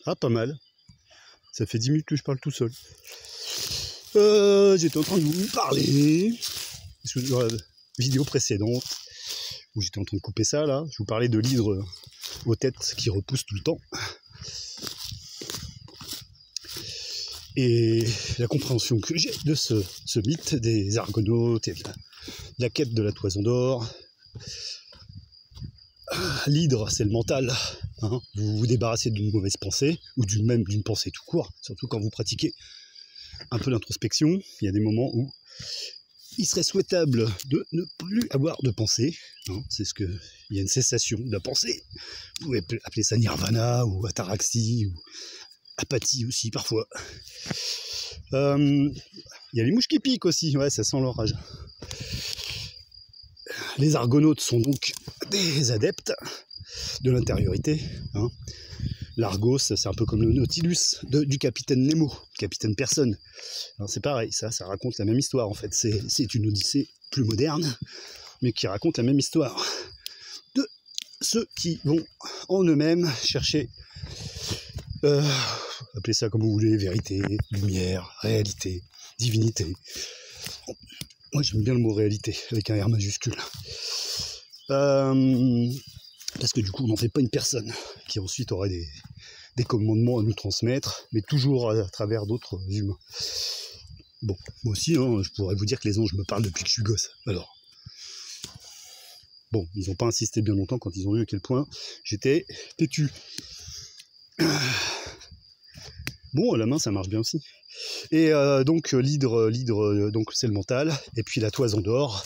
Ah, pas mal. Ça fait 10 minutes que je parle tout seul. J'étais en train de vous parler dans la vidéo précédente où j'étais en train de couper ça là. Je vous parlais de l'hydre aux têtes qui repoussent tout le temps. Et la compréhension que j'ai de ce mythe des Argonautes et de la quête de la Toison d'Or. L'hydre, c'est le mental. Hein. Vous vous débarrassez d'une mauvaise pensée, ou même d'une pensée tout court, surtout quand vous pratiquez un peu l'introspection. Il y a des moments où il serait souhaitable de ne plus avoir de pensée. Hein. Il y a une cessation de la pensée. Vous pouvez appeler ça nirvana, ou ataraxie, ou apathie aussi parfois. Il y a les mouches qui piquent aussi, ouais, ça sent l'orage. Les Argonautes sont donc des adeptes de l'intériorité. Hein. L'Argos, c'est un peu comme le Nautilus du capitaine Nemo, capitaine personne. C'est pareil, ça raconte la même histoire en fait. C'est une odyssée plus moderne, mais qui raconte la même histoire de ceux qui vont en eux-mêmes chercher, appelez ça comme vous voulez, vérité, lumière, réalité, divinité. Moi j'aime bien le mot réalité, avec un R majuscule. Parce que du coup on n'en fait pas une personne qui ensuite aurait des commandements à nous transmettre, mais toujours à travers d'autres humains. Bon, moi aussi, hein, je pourrais vous dire que les anges me parlent depuis que je suis gosse. Alors, bon, ils n'ont pas insisté bien longtemps quand ils ont vu à quel point j'étais têtu. Bon, à la main, ça marche bien aussi. Et donc, l'hydre, donc c'est le mental, et puis la Toison d'Or,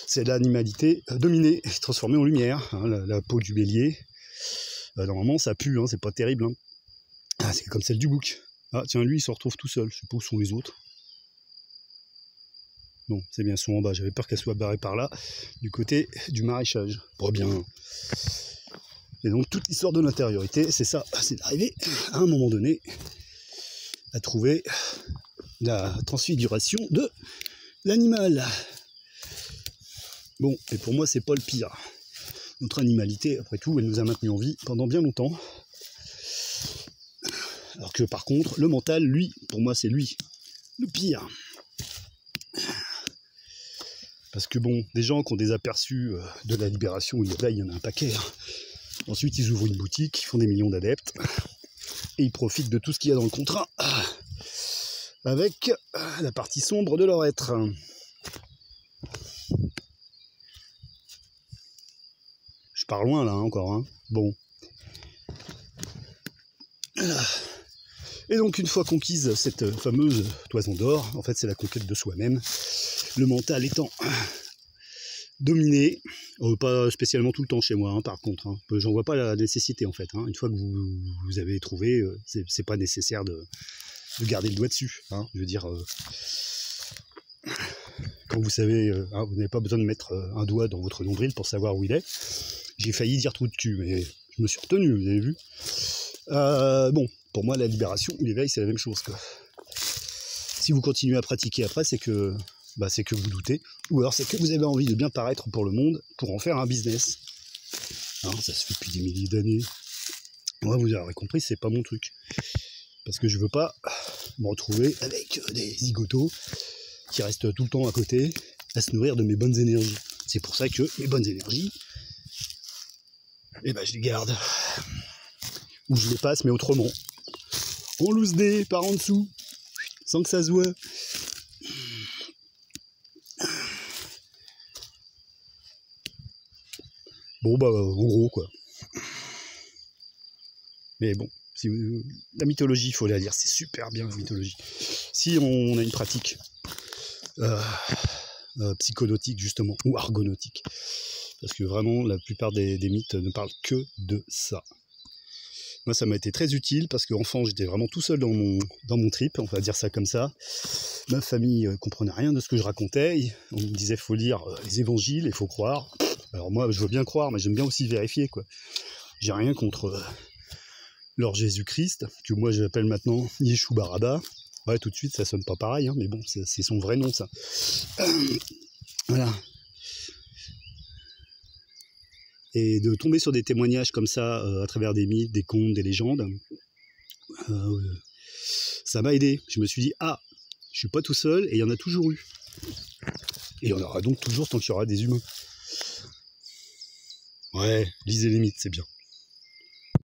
c'est l'animalité dominée, transformée en lumière, hein, la peau du bélier. Normalement, ça pue, hein, c'est pas terrible. Hein. Ah, c'est comme celle du bouc. Ah, tiens, lui, il se retrouve tout seul. Je sais pas où sont les autres. Non, c'est bien, elles sont en bas. J'avais peur qu'elles soient barrées par là, du côté du maraîchage. Pas bien. Et donc, toute l'histoire de l'intériorité, c'est ça. C'est d'arriver, à un moment donné, à trouver la transfiguration de l'animal. Bon, et pour moi, c'est pas le pire. Notre animalité, après tout, elle nous a maintenus en vie pendant bien longtemps. Alors que par contre, le mental, lui, pour moi, c'est lui, le pire. Parce que bon, des gens qui ont des aperçus de la libération, là, il y en a un paquet. Hein. Ensuite, ils ouvrent une boutique, ils font des millions d'adeptes, et ils profitent de tout ce qu'il y a dans le contrat, avec la partie sombre de leur être. Je pars loin, là, encore. Hein. Bon. Et donc, une fois conquise cette fameuse Toison d'Or, en fait, c'est la conquête de soi-même. Le mental étant dominé, pas spécialement tout le temps chez moi, hein, par contre. Hein. J'en vois pas la nécessité, en fait. Hein. Une fois que vous avez trouvé, c'est pas nécessaire de garder le doigt dessus. Hein. Je veux dire, quand vous savez, hein, vous n'avez pas besoin de mettre un doigt dans votre nombril pour savoir où il est. J'ai failli dire trou de cul, mais je me suis retenu, vous avez vu. Bon, pour moi, la libération ou l'éveil, c'est la même chose, quoi. Si vous continuez à pratiquer après, c'est que vous doutez, ou alors c'est que vous avez envie de bien paraître pour le monde, pour en faire un business. Hein, ça se fait depuis des milliers d'années. Moi, vous aurez compris, c'est pas mon truc. Parce que je veux pas me retrouver avec des zigotos qui restent tout le temps à côté, à se nourrir de mes bonnes énergies. C'est pour ça que mes bonnes énergies, eh ben, je les garde. Ou je les passe, mais autrement. En loose dé, par en dessous, sans que ça se voit. Bon, bah, en gros, quoi. Mais bon, la mythologie, il faut la lire, c'est super bien, la mythologie. Si on a une pratique psychonautique, justement, ou argonautique, parce que vraiment, la plupart des mythes ne parlent que de ça. Moi, ça m'a été très utile, parce qu'enfant, j'étais vraiment tout seul dans mon trip, on va dire ça comme ça. Ma famille comprenait rien de ce que je racontais. On me disait qu'il faut lire les évangiles, il faut croire. Alors moi, je veux bien croire, mais j'aime bien aussi vérifier, quoi. J'ai rien contre leur Jésus-Christ, que moi j'appelle maintenant Yeshua Baraba. Ouais, tout de suite, ça sonne pas pareil, hein, mais bon, c'est son vrai nom, ça. Voilà. Et de tomber sur des témoignages comme ça, à travers des mythes, des contes, des légendes, Ça m'a aidé. Je me suis dit, ah, je suis pas tout seul, et il y en a toujours eu. Et il y en aura donc toujours tant qu'il y aura des humains. Ouais, lisez les mythes, c'est bien.